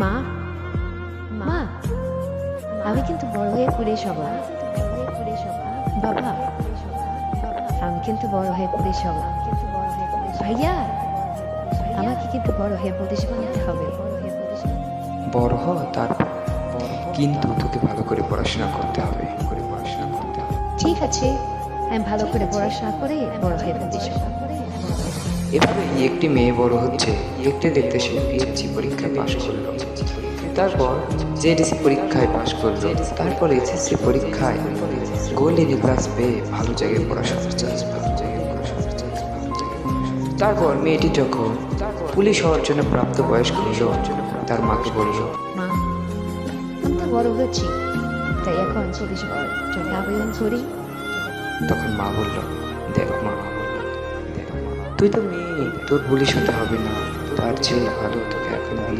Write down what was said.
মা, মা, আমি কিন্তু বড় হয়ে পুলিশ হব। বাবা, আমি কিন্তু বড় হয়ে পুলিশ হব। ভাইয়া, আমাকে কিন্তু বড় হয়ে পুলিশ বানাতে হবে। বড় হ, তারপর কিন্তু তোকে ভালো করে পড়াশোনা করতে হবে। ঠিক আছে, আমি ভালো করে পড়াশোনা করে বড় হয়ে পুলিশ হব। এভাবে একটি মেয়ে বড় হচ্ছে, দেখতে দেখতে সে পিএসসি পরীক্ষায় পাশ করলো। তারপর জেডিসি পরীক্ষায় পাশ করলো। তারপর এসএসসি পরীক্ষায় গোল্ড ক্লাস পেয়ে ভালো জায়গায় পড়াশোনা চাচ্ছে। তারপর মেয়েটি যখন পুলিশ হওয়ার জন্য প্রাপ্ত বয়স্ক হলো, তার মাকে বলল, মা, আমি তো বড় হয়েছি, তাই এখন পুলিশ হওয়ার জন্য আবেদন করি। তখন মা বলল, দেখ মা, তুই তো মেয়ে, তোর পুলিশ হতে হবে না, তার চেয়ে ভালো তোকে এখন